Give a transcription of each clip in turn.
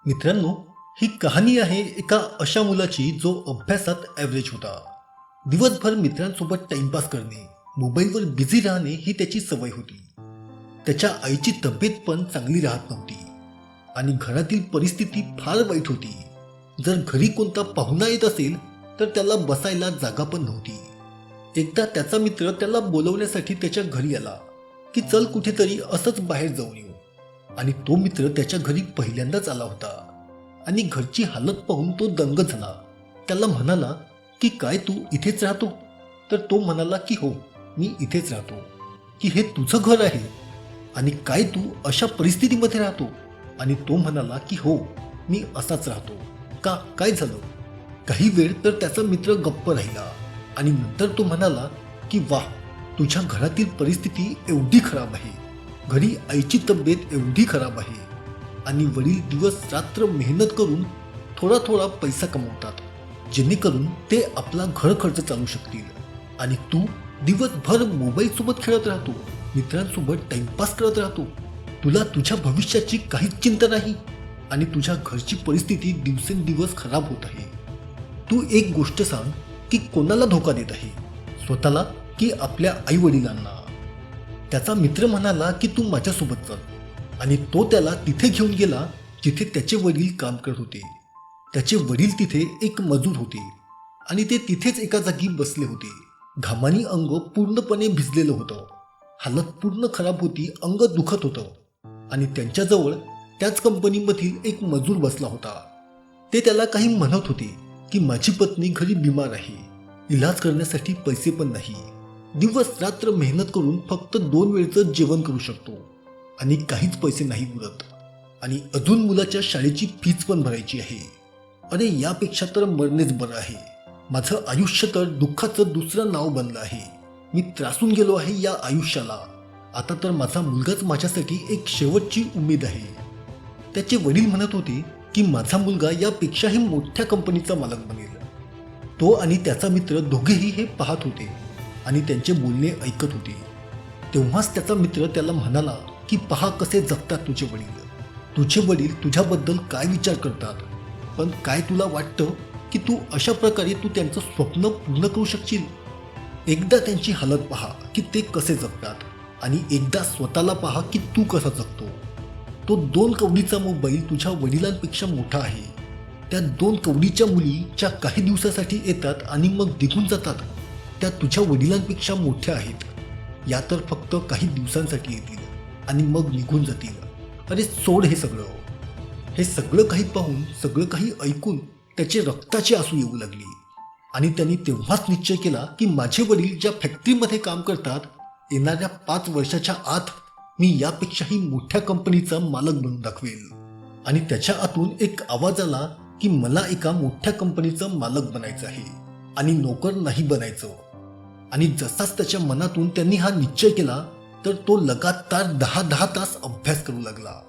मित्रांनो, ही कहाणी आहे एका अशा मुलाची जो अभ्यासात ॲव्हरेज होता. दिवसभर मित्रांसोबत टाइमपास करणे, मोबाईलवर बिझी राहणे ही त्याची सवय होती. त्याच्या आईची तब्येत पण चांगली राहत नव्हती आणि घरातील परिस्थिती फार वाईट होती. जर घरी कोणता पाहुणा येत असेल तर त्याला बसायला जागा पण नव्हती. एकदा त्याचा मित्र त्याला बोलवण्यासाठी त्याच्या घरी आला की चल कुठेतरी असंच बाहेर जाऊन येऊ. आणि तो मित्र त्याच्या घरी पहिल्यांदाच आला होता आणि घरची हालत पाहून तो दंग झाला. त्याला म्हणाला की काय तू इथेच राहतो? तर तो म्हणाला की हो, मी इथेच राहतो. की हे तुझं घर आहे आणि काय तू अशा परिस्थितीमध्ये राहतो? आणि तो म्हणाला की हो, मी असाच राहतो. का, काय झालं? काही वेळ तर त्याचा मित्र गप्प राहिला आणि नंतर तो म्हणाला की वाह, तुझ्या घरातील परिस्थिती एवढी खराब आहे. घरी आईची तब्येत एवढी खराब आहे आणि वडील दिवस रात्र मेहनत करून थोडा थोडा पैसा कमवतात जेणेकरून ते आपला घर खर्च चालू शकतील. आणि तू दिवसभर मोबाईलसोबत खेळत राहतो, मित्रांसोबत टाइमपास करत राहतो. तुला तुझ्या भविष्याची काहीच चिंता नाही आणि तुझ्या घरची परिस्थिती दिवसेंदिवस खराब होत आहे. तू एक गोष्ट सांग की कोणाला धोका देत आहे, स्वतःला की आपल्या आई वडिलांना? त्याचा मित्र म्हणाला की तू माझ्यासोबत चल. आणि तो त्याला तिथे घेऊन गेला जिथे त्याचे वडील काम करत होते. त्याचे वडील तिथे एक मजूर होते आणि ते तिथेच एका जागी बसले होते. घामानी अंग पूर्णपणे भिजलेलं होतं, हालत पूर्ण खराब होती, अंग दुखत होतं. आणि त्यांच्याजवळ त्याच कंपनीमधील एक मजूर बसला होता. ते त्याला काही म्हणत होते की माझी पत्नी घरी बिमार आहे, इलाज करण्यासाठी पैसे पण नाही, दिवस रात्र मेहनत करून फक्त 2 वेळचं जेवण करू शकतो आणि काहीच पैसे नाही उरत. आणि अजून मुलाच्या शाळेची फीस पण भरायची आहे. अरे, यापेक्षा तर मरणेच बरं आहे. माझं आयुष्य तर दुःखाचं दुसरं नाव बनलं आहे. मी त्रासून गेलो आहे या आयुष्याला. आता तर माझा मुलगाच माझ्यासाठी एक शेवटची उमेद आहे. त्याचे वडील म्हणत होते की माझा मुलगा यापेक्षाही मोठ्या कंपनीचा मालक बनेल. तो आणि त्याचा मित्र दोघेही हे पाहत होते आणि त्यांचे बोलणे ऐकत होते. तेव्हाच त्याचा मित्र त्याला म्हणाला की पहा कसे जगतात तुझे वडील. तुझे वडील तुझ्याबद्दल काय विचार करतात, पण काय तुला वाटतं की तू अशा प्रकारे तू त्यांचं स्वप्न पूर्ण करू शकशील? एकदा त्यांची हालत पहा की ते कसे जगतात आणि एकदा स्वतःला पहा की तू कसा जगतो. तो 2 कवडीचा मोबाईल तुझ्या वडिलांपेक्षा मोठा आहे. त्या 2 कवडीच्या मुली ज्या काही दिवसासाठी येतात आणि मग निघून जातात, त्या तुझ्या वडिलांपेक्षा मोठ्या आहेत. या तर फक्त काही दिवसांसाठी येतील आणि मग निघून जातील. अरे सोड हे सगळं. हे सगळं काही पाहून, सगळं काही ऐकून त्याचे रक्ताची आसू येऊ लागली आणि त्यांनी तेव्हाच निश्चय केला की माझे वडील ज्या फॅक्टरीमध्ये काम करतात, येणाऱ्या 5 वर्षाच्या आत मी यापेक्षाही मोठ्या कंपनीचा मालक बनून दाखवेल. आणि त्याच्या आतून एक आवाज आला की मला एका मोठ्या कंपनीचं मालक बनायचं आहे आणि नोकर नाही बनायचं. आणि जसाच त्याच्या मनातून त्यांनी हा निश्चय केला तर तो लगातार 10-10 तास अभ्यास करू लागला.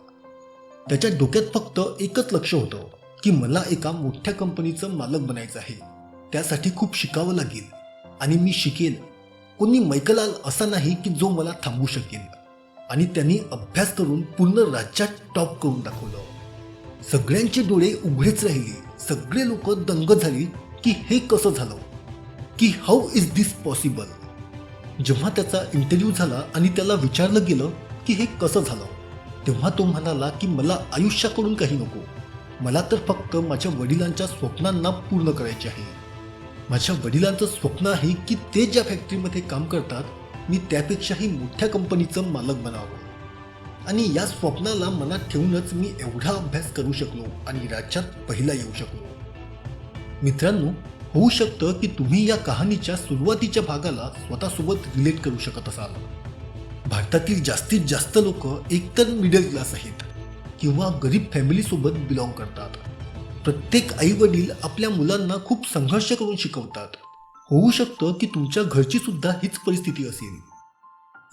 त्याच्या डोक्यात फक्त एकच लक्ष होतं की मला एका मोठ्या कंपनीचं मालक बनायचं आहे. त्यासाठी खूप शिकावं लागेल आणि मी शिकेल. कोणी मैकलाल असा नाही की जो मला थांबवू शकेल. आणि त्यांनी अभ्यास करून पूर्ण राज्यात टॉप करून दाखवलं. सगळ्यांचे डोळे उघडेच राहिले. सगळे लोक दंग झाले की हे कसं झालं, की हाऊ इज दिस पॉसिबल. जेव्हा त्याचा इंटरव्ह्यू झाला आणि त्याला विचारलं गेलं की हे कसं झालं, तेव्हा तो म्हणाला की मला आयुष्याकडून काही नको. मला तर फक्त माझ्या वडिलांच्या स्वप्नांना पूर्ण करायचे आहे. माझ्या वडिलांचं स्वप्न आहे की ते ज्या फॅक्टरीमध्ये काम करतात मी त्यापेक्षाही मोठ्या कंपनीचं मालक बनावं. आणि या स्वप्नाला मनात ठेवूनच मी एवढा अभ्यास करू शकलो आणि राज्यात पहिला येऊ शकलो. मित्रांनो, होऊ शकतं की तुम्ही या कहाणीच्या सुरुवातीच्या भागाला स्वतःसोबत रिलेट करू शकत असाल. भारतातील जास्तीत जास्त लोक एकतर मिडल क्लास आहेत किंवा गरीब फॅमिलीसोबत बिलॉंग करतात. प्रत्येक आई वडील आपल्या मुलांना खूप संघर्ष करून शिकवतात. होऊ शकतं की तुमच्या घरची सुद्धा हीच परिस्थिती असेल.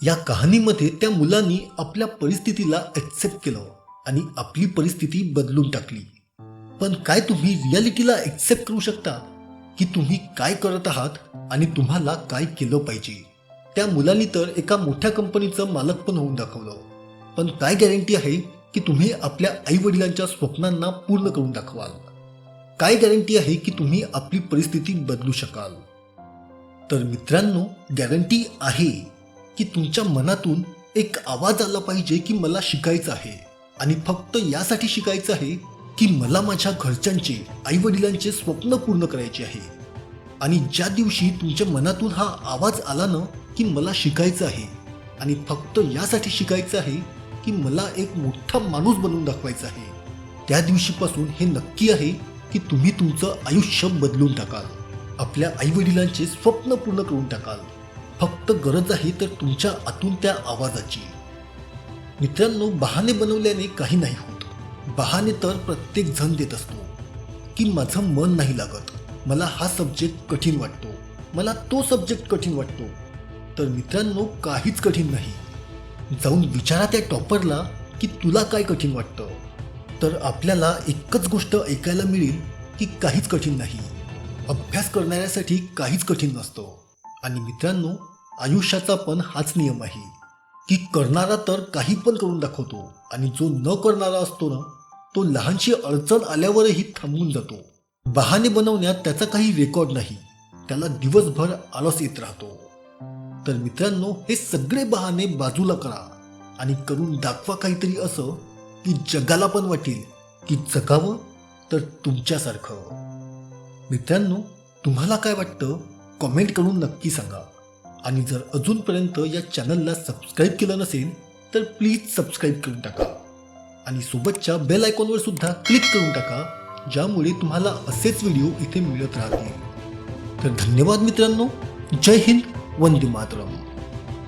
या कहाणीमध्ये त्या मुलांनी आपल्या परिस्थितीला ॲक्सेप्ट केलं आणि आपली परिस्थिती बदलून टाकली. पण काय तुम्ही रियालिटीला ॲक्सेप्ट करू शकता की तुम्ही काय करत आहात आणि तुम्हाला काय केलं पाहिजे? त्या मुलांनी तर एका मोठ्या कंपनीचं मालक पण होऊन दाखवलं. पण काय गॅरंटी आहे की तुम्ही आपल्या आई वडिलांच्या स्वप्नांना पूर्ण करून दाखवाल? काय गॅरंटी आहे की तुम्ही आपली परिस्थिती बदलू शकाल? तर मित्रांनो, गॅरंटी आहे की तुमच्या मनातून एक आवाज आला पाहिजे की मला शिकायचं आहे, आणि फक्त यासाठी शिकायचं आहे की मला माझ्या घरच्यांचे, आई वडिलांचे स्वप्न पूर्ण करायचे आहे. आणि ज्या दिवशी तुमच्या मनातून हा आवाज आला ना की मला शिकायचं आहे, आणि फक्त यासाठी शिकायचं आहे की मला एक मोठा माणूस बनवून दाखवायचा आहे, त्या दिवशीपासून हे नक्की आहे की तुम्ही तुमचं आयुष्य बदलून टाकाल, आपल्या आईवडिलांचे स्वप्न पूर्ण करून टाकाल. फक्त गरज आहे तर तुमच्या आतून त्या आवाजाची. मित्रांनो, बहाणे बनवल्याने काही नाही होत. बहाणे तर प्रत्येक जण देत असतो की माझं मन नाही लागत, मला हा सब्जेक्ट कठीण वाटतो, मला तो सब्जेक्ट कठीण वाटतो. तर मित्रांनो, काहीच कठीण नाही. जाऊन विचारा त्या टॉपरला की तुला काय कठीण वाटतं. तर आपल्याला एकच गोष्ट ऐकायला मिळेल की काहीच कठीण नाही. अभ्यास करणाऱ्यासाठी काहीच कठीण नसतं. आणि मित्रांनो, आयुष्याचा पण हाच नियम आहे की करणारा तर काही पण करून दाखवतो, आणि जो न करणारा असतो ना, तो लहानशी अडचण आल्यावरही थांबून जातो. बहाणे बनवण्यात त्याचा काही रेकॉर्ड नाही, त्याला दिवसभर आळस येत राहतो. तर मित्रांनो, हे सगळे बहाणे बाजूला करा आणि करून दाखवा काहीतरी असं की जगाला पण वाटेल की जगावं तर तुमच्यासारखं. मित्रांनो, तुम्हाला काय वाटतं कमेंट करून नक्की सांगा. आणि जर अजूनपर्यंत या चॅनलला सबस्क्राईब केलं नसेल तर प्लीज सबस्क्राईब करून टाका, आणि सोबतच्या बेल आयकॉनवर सुद्धा क्लिक करून टाका, ज्यामुळे तुम्हाला असेच व्हिडिओ इथे मिळत राहतील. तर धन्यवाद मित्रांनो. जय हिंद, वंदे मातरम.